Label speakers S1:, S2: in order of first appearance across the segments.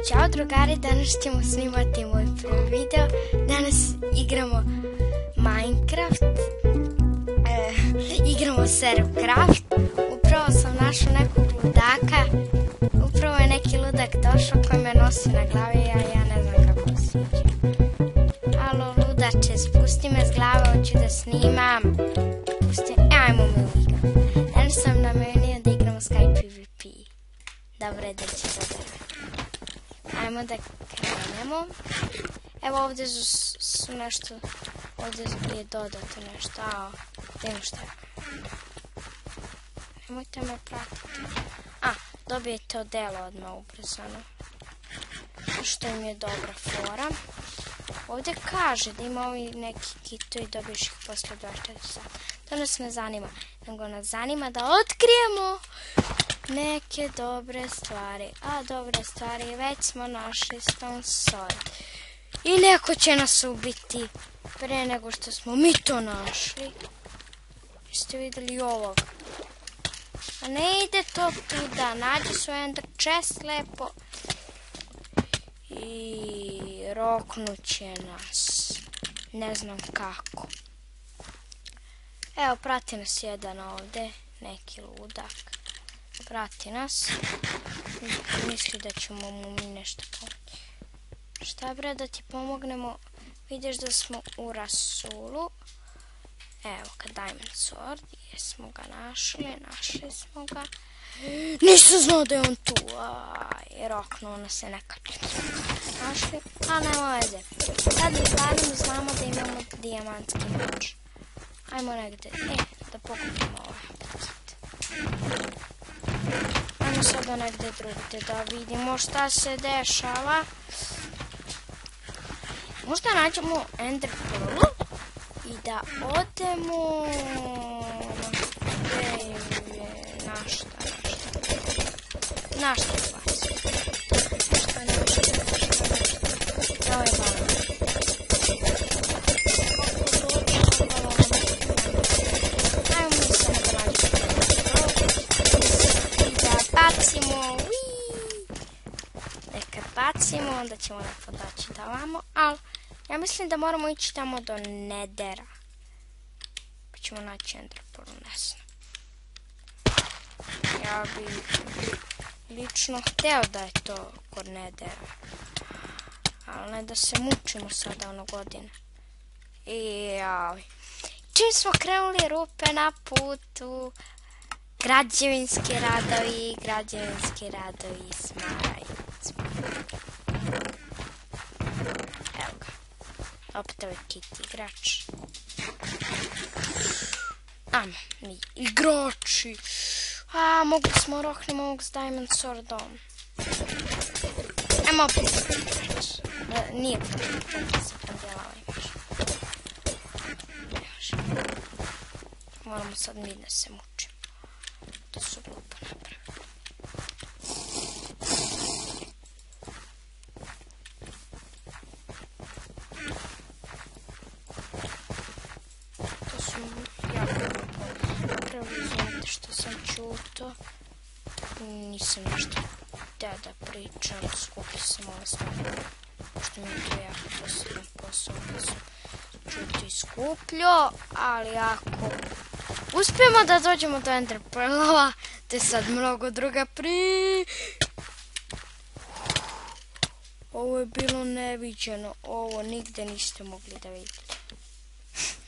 S1: Ćao drugari, danas ćemo snimati moj prvi video. Danas igramo Minecraft, igramo Servcraft. Upravo sam našao nekog ludaka, upravo je neki ludak došao koji me nosi na glavi, a ja ne znam kako se iđe. Alo ludače, spusti me s glave, hoću da snimam. Ajmo mi u igru. Danas sam namenio da igramo Sky PvP. Dobre, da će zadati. Ajmo da krenemo. Evo ovdje su nešto, ovdje je dodato nešto, vidimo šta je. Nemojte me pratiti. Dobijete odelo odmah ubrzano. Što im je dobra fora. Ovdje kaže da ima ovi neki kito i dobiješ ih posle 24 sata. To nas ne zanima, nego nas zanima da otkrijemo neke dobre stvari. A dobre stvari već smo našli stone sword. I neko će nas ubiti pre nego što smo mi to našli. Jeste vidjeli ovog? A ne ide to tuda. Nađi su ender chest lepo. I roknuće nas. Ne znam kako. Evo, prati nas jedan ovdje. Neki ludak. Prati nas. Misli da ćemo mu mi nešto pomoći. Šta bre da ti pomognemo? Vidiš da smo u rasulu. Evo ga diamond sword. Jesmo ga našli. Našli smo ga. Nisam znao da je on tu. Roknuo nas je nekad. Našli. A nema veze. Sad mi barem znamo da imamo dijamantski meč. Ajmo negdje. Da pokupimo ovaj kit. Ajmo sada negdje drugdje da vidimo šta se dešava. Možda nađemo ender pearl i da odemo na šta baci. Ovo je balon. Ajmo mi se napraviti i da bacimo. Neka bacimo, onda ćemo lepo doći da vamo, ali ja mislim da moramo ići tamo do Nedera. Pa ćemo naći ender pearl, ne znam. Ja bi lično hteo da je to kod Nedera. Ali ne da se mučimo sada ono godine. Čim smo krenuli rupe na putu, građevinski radovi smaraju. Evo ga. Opet ovaj kit igrač. Igrači. Mogu smo rohnemo ovog s diamond swordom. Ajmo opet igrač. Nije problem, čekaj se prodjela ovaj maš. Moramo sad mi da se mučimo. To su glupo napravili. To su jako glupo napravili. Znate što sam čuto. Nisam nešto htio da pričam. Skupio sam ovo stvari. Što mi je to jako poseban posao. Da sam čuto i skupljio. Ali ako uspijemo da dođemo do ender pearlova, te sad mnogo druga Ovo je bilo neviđeno. Ovo nigde niste mogli da vidite.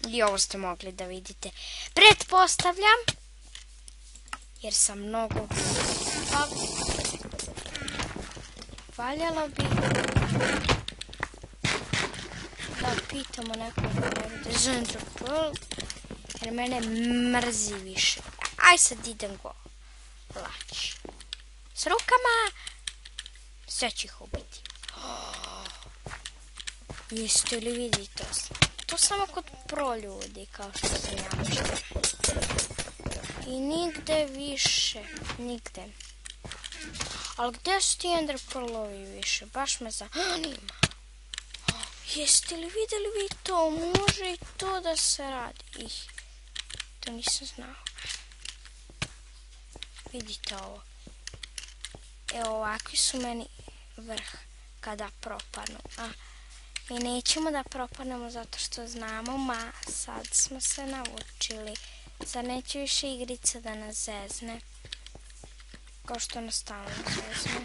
S1: I ovo ste mogli da vidite. Pretpostavljam. Jer sam mnogo... Valjalo bi da pitamo nekoga negdje za ender pearl. Jer mene mrzi više. Aj sad idem go vlaći. S rukama. Sve ću ih ubiti. Jeste li vidi to? To samo kod pro ljudi, kao što sam ja mišljena. I nigde više. Nigde. Ali gdje su ti ender pearlovi više? Baš me zanima. Jeste li vidjeli vi to? Može i to da se radi. To nisam znao. Vidite ovo. Evo ovakvi su meni vrh. kada propadnu. A mi nećemo da propadnemo zato što znamo, sad smo se naučili. Sad neće više igrica da nas zezne. Kao što nas stalno zezne.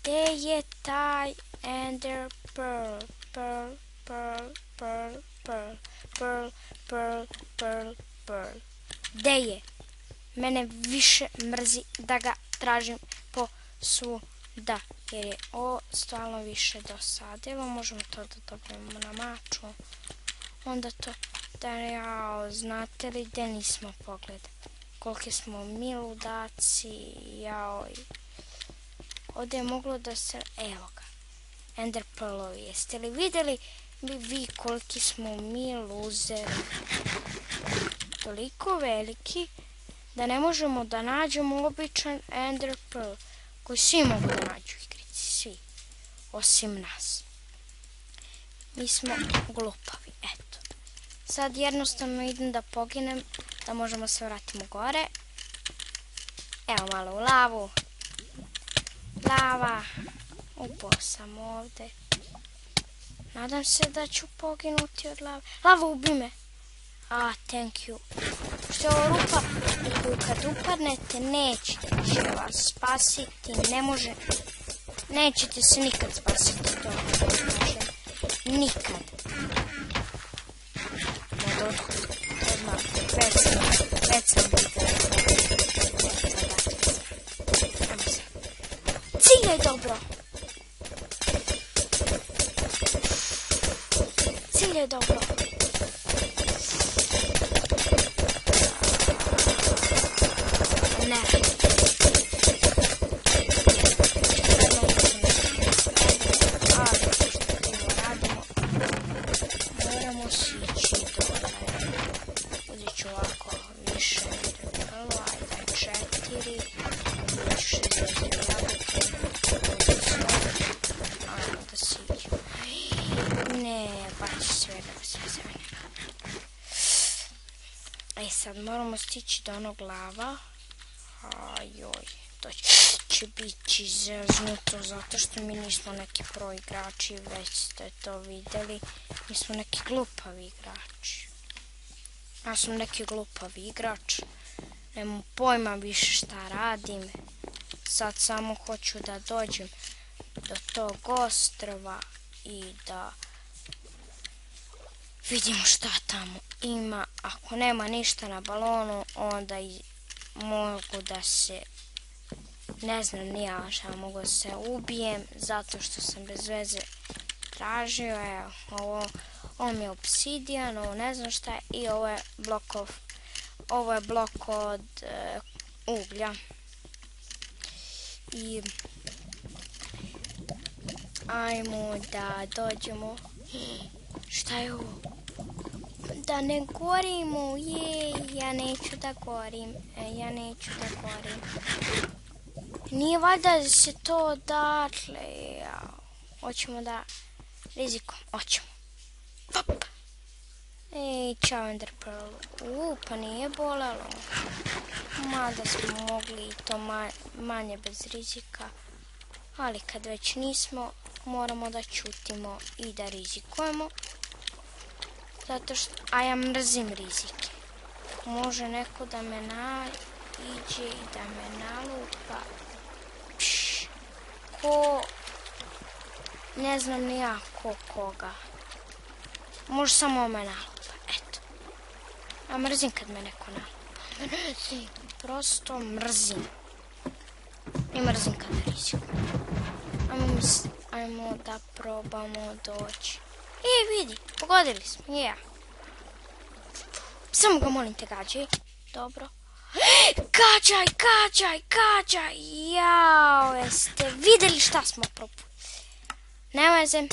S1: Gde je taj Ender Pearl? Pearl, pearl, pearl, pearl, pearl, pearl, pearl, pearl. Gde je? Mene više mrzi da ga tražim po svuda, jer je ovo stvarno više dosadilo. Možemo to da dobijemo na maču. Onda to da jao, znate li gde nismo pogledali? Koliki smo mi ludaci, jao. Ovdje je moglo da se, evo ga, Ender Pearlovi. Jeste li vidjeli vi koliki smo mi luzeri? Toliko veliki da ne možemo da nađemo običan Ender Pearl, koji svi mogu da nađu igrici, svi, osim nas. Mi smo glupavi, eto. Sad jednostavno idem da poginem, da možemo se vratimo gore. Evo malo u lavu. Lava. Upao sam ovdje. Nadam se da ću poginuti od lave. Lava, ubi me. Thank you. Što je ovo rupa u koju kad upadnete neće vas spasiti, ne može. Nećete se nikad spasiti to. Nikad. Već sam vidjela. Cilj je dobro. Cilj je dobro. Ne. Moramo sići dole. Uzet ću ovako više. Ajde, 4. Uzet ću 60 jabuke. Ajmo da siću. Ne, baš sve da se mene. Sad moramo stići do onog lava. Ajoj, to će biti zeznuto zato što mi nismo neki pro igrači, već ste to vidjeli. Mi smo neki glupavi igrači. Ja sam neki glupavi igrač. Nemam pojma više šta radim. Sad samo hoću da dođem do tog ostrva i da vidimo šta tamo ima. Ako nema ništa na balonu, onda mogu da se, ne znam ni ja šta, mogu da se ubijem zato što sam bez veze tražio. Evo, ovo mi je obsidijan, ovo ne znam šta je, i ovo je blok od uglja. I ajmo da dođemo. Šta je ovo? Da ne gorimo, ja neću da gorim, Nije valjda da se to odatle, hoćemo da rizikujemo, hoćemo. Pop! Ćao Ender Pearl, pa nije bolelo, mada smo mogli i to manje bez rizika, ali kad već nismo, moramo da ćutimo i da rizikujemo. Zato što, ja mrzim rizike. Može neko da me naiđe i da me nalupa. Ne znam ni ja koga. Može samo me nalupa, eto. Ja mrzim kad me neko nalupa. Mrzim, prosto mrzim. I mrzim kad ne rizikujem. Ajmo da probamo doći. Vidi, pogodili smo, Samo ga molim te gađaj. Dobro. Gađaj! Jao, jeste vidjeli šta smo propustili? Ne veze,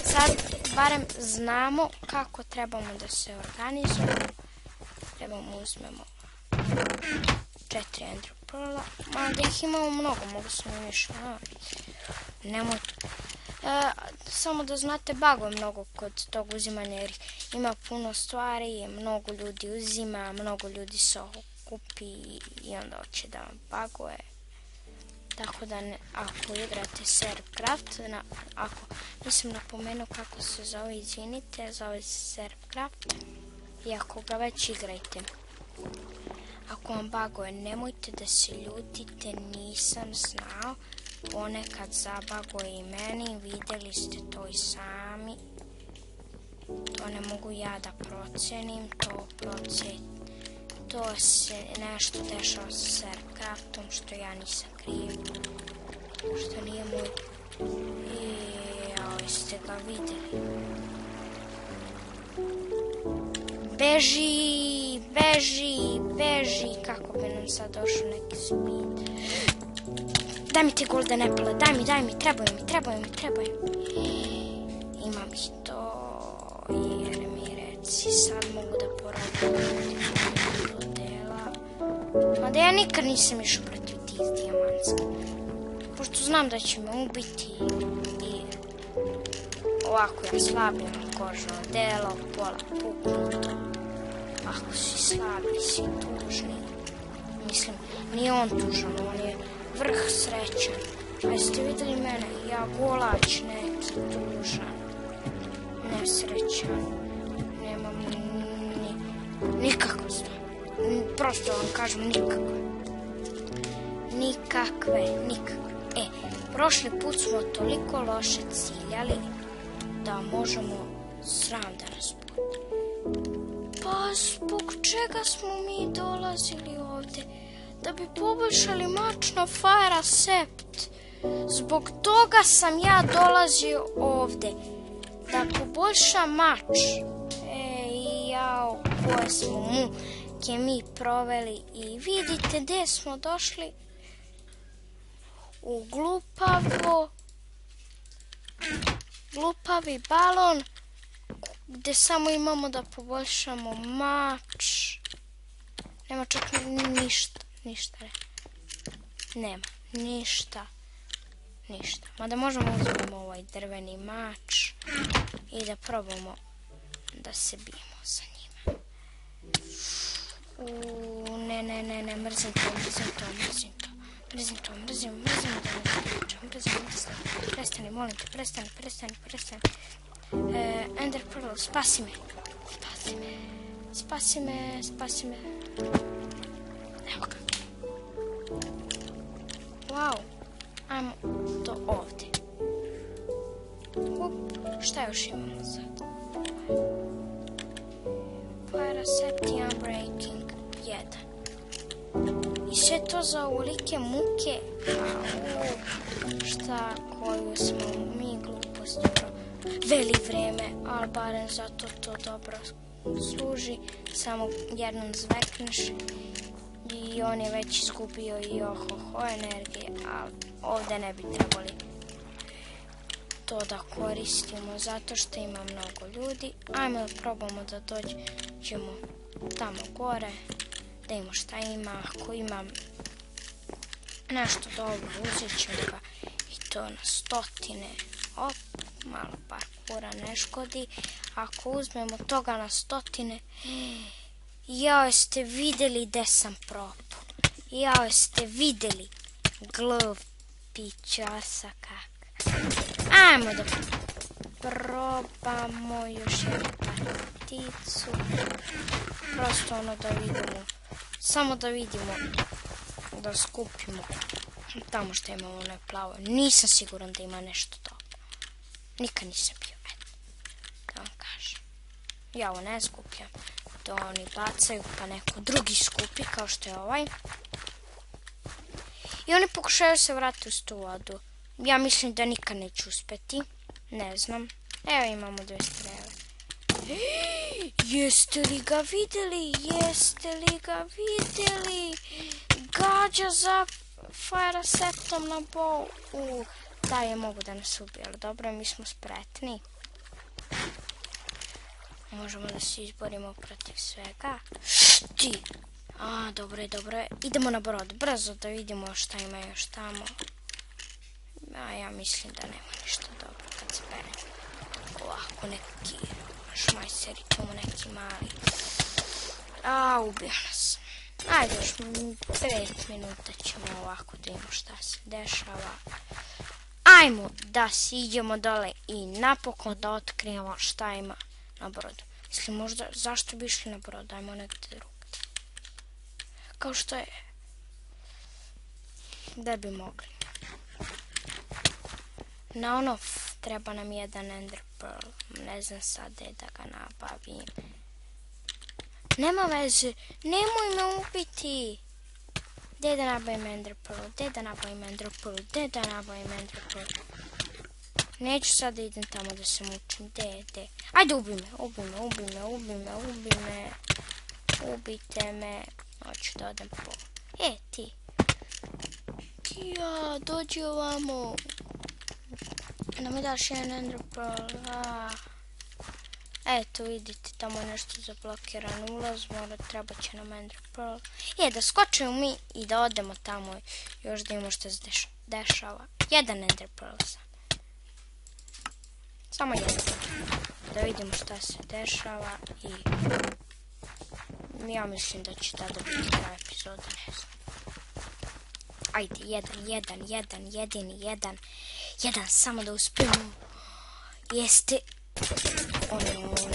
S1: sad barem znamo kako trebamo da se organizujemo. Trebamo uzmemo 4 Ender Pearla. Da ih imamo mnogo, mogu se mi više. Nemojte. Samo da znate, baguje mnogo kod tog uzimanja jer ima puno stvari, mnogo ljudi uzima, mnogo ljudi se okupi i onda hoće da vam baguje. Tako da ako igrate Serpcraft, ako nisam napomenuo kako se zove, izvinite, zove se Serpcraft. I ako ga već igrajte, ako vam baguje, nemojte da se ljutite, nisam znao, ponekad zabaguje i meni, vidjeli ste to i sami. To ne mogu ja da procenim, to se nešto dešava sa Serpcraftom što ja nisam kriv, što nije moj. Jao, ste ga vidjeli? Beži, beži, beži, kako bi nam sad došao neki speed. Daj mi te golden apple, daj mi, trebaju mi. Imam ih to, jer mi reci, sad mogu da porobim do dela. Mada ja nikad nisam išao protiv tih dijamantskih, pošto znam da će me ubiti i ovako ja slabim kožno delo, pola puknuto. Ako si slabi, si tužni. Mislim, nije on tužan, on je vrh srećan. A jeste vidjeli mene? Ja golač neki tužan, nesrećan, nemam nikakve stvari. Prosto vam kažem nikakve. Prošli put smo toliko loše ciljali da možemo sram da nas bude. Pa zbog čega smo mi dolazili ovdje? Da bi poboljšali mač na Fire Sept. Zbog toga sam ja dolazio ovdje. Da poboljšam mač. Jao, koje smo muke mi proveli. I vidite gdje smo došli. U glupavi balon. Gdje samo imamo da poboljšamo mač. Nema čak ništa. Nema ništa. Mada možemo uzmemo ovaj drveni mač i da probamo da se bijemo sa njima. Ne, mrzim to. Prestani, molim te, prestani. Ender Pearl, spasi me. Evo ga. Wow, ajmo do ovdje. Šta još imamo sad? Fire Sept i Unbreaking 1. I sve to za ovolike muke. Šta koju smo mi gluposti veli vreme, ali barem zato to dobro služi. Samo jednom zvekneš i on je već izgubio i ohoho energije, ali ovdje ne bi trebali to da koristimo zato što ima mnogo ljudi. Ajmo da probamo da dođemo tamo gore, da imamo šta ima. Ako imam nešto dobro, uzet ćemo ga i to na stotine. Malo parkura ne škodi. Ako uzmemo toga na stotine, jeste vidjeli gdje sam propao. Jeste vidjeli glupićasa kak. Ajmo da probamo još jednu particu. Prosto ono da vidimo. Samo da vidimo. Da skupimo. Tamo što imamo ono plavo. Nisam siguran da ima nešto dobro. Nikad nisam bio. Da vam kažem. Ja ovo ne skupljam. To oni bacaju pa neko drugi skupi kao što je ovaj. I oni pokušaju se vratiti u tu vodu. Ja mislim da nikad neću uspjeti. Ne znam. Evo imamo 2 strele. Jeste li ga vidjeli? Gađa za Fire Septom na bow. Da je mogu da nas ubije, ali dobro, mi smo spretni. Možemo da se izborimo protiv svega. Ti! Dobro je. Idemo na brod, brzo da vidimo šta ima još tamo. Ja mislim da nema ništa dobro kad zberem. Ovako neki šmajseri, tamo neki mali. Ubio nas. Ajde, još 5 minuta ćemo ovako da imamo šta se dešava. Ajmo da siđemo dole i napokon da otkrijemo šta ima na brodu. Mislim, možda, zašto bi išli na brod? Ajmo negdje drugdje. Kao što je... Da bi mogli. Na ono treba nam jedan ender pearl. Ne znam sad da ga nabavim. Nema veze. Nemoj me ubiti. Gdje da nabavim ender pearl? Gdje da nabavim ender pearl? Gdje da nabavim ender pearl? Neću sad da idem tamo da se mučim. Gdje? Ajde, ubi me. Ubite me. Hoću da odem po... ti. Ja, dođi ovamo. Da mi daš jedan ender pearl. Eto, vidite, tamo je nešto zablokiran ulaz, treba će nam ender pearl. Da skočimo mi i da odemo tamo, još da imamo što se dešava. Jedan ender pearl sam. Samo jedan. Da vidimo šta se dešava i... Ja mislim da će tada biti kraj epizoda, ne znam. Ajde, jedan, samo da uspijemo. Jeste...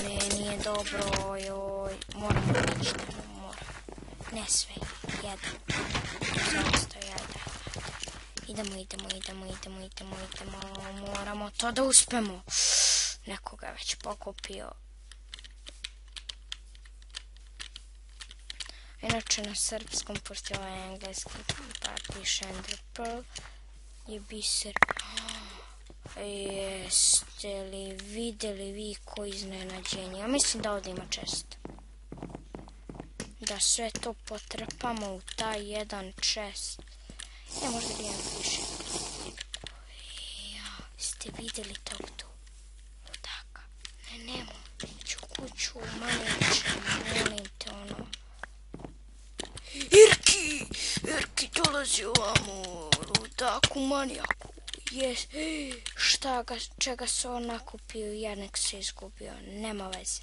S1: Ne, nije dobro, joj, moramo ići tamo, ne sve, jedan, zaostao, idemo, moramo to da uspemo, nekoga već pokupio. Inače na srpskom, pošto je ovaj engleski, pa piše ender pearl, je biser. Jeste li vidjeli vi koji iznenađenje? Ja mislim da ovdje ima chest. Da sve to potrpamo u taj jedan chest. Možda bi jedan piše. Jeste vidjeli tog tu? Ludaka. Nemo. Ću kuću, molim te ono. Irki dolazi ovamo. Ludaku, manijaku. Čega se on nakupio i jednog se izgubio, nema veze.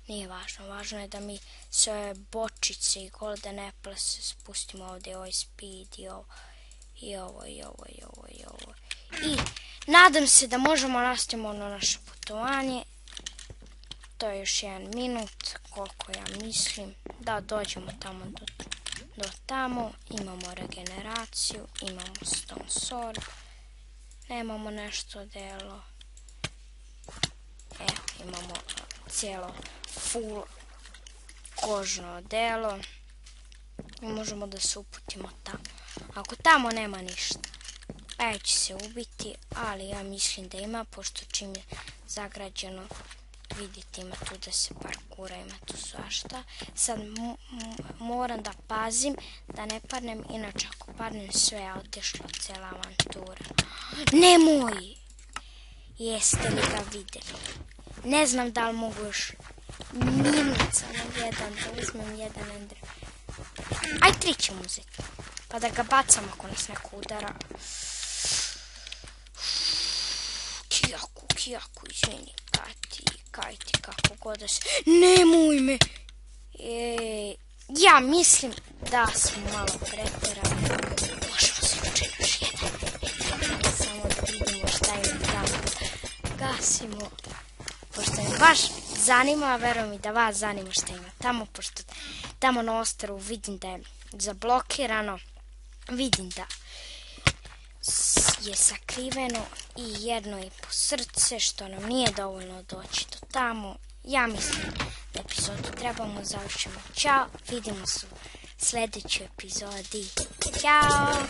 S1: Nije važno, važno je da mi sve bočice i golden apple se spustimo ovdje, ovaj speed i ovo. I nadam se da možemo nastaviti ono naše putovanje. To je još 1 minut, koliko ja mislim, da dođemo tamo do tamo. Imamo regeneraciju, imamo stone sword. Nemamo nešto delo. Imamo cijelo full kožno delo. I možemo da se uputimo tamo. Ako tamo nema ništa, će se ubiti, ali ja mislim da ima, pošto čim je zagrađeno, vidite, ima tu da se parkura, ima tu svašta. Sad moram da pazim da ne padnem, inače ako padnem sve je otišla cijela avantura. Nemoj! Jeste li ga vidjeli? Ne znam da li mogu još minut samo jedan, da uzmem jedan ender. Aj 3 ćemo uzeti, pa da ga bacam ako nas neko udara. Kijaku, izvini, kajti, kako god da se... Nemoj me! Ja mislim da smo malo pretjerali. Možemo se učiniti još jedan. Samo da vidimo šta ima tamo. Gasimo. Pošto me baš zanima, a verujem i da vas zanima šta ima tamo, pošto tamo na ostrvu vidim da je zablokirano. Vidim da je sakriveno i 1,5 srce, što nam nije dovoljno doći do tamo. Ja mislim da epizodu trebamo završiti. Ćao, vidimo se u sljedećoj epizodi. Ćao!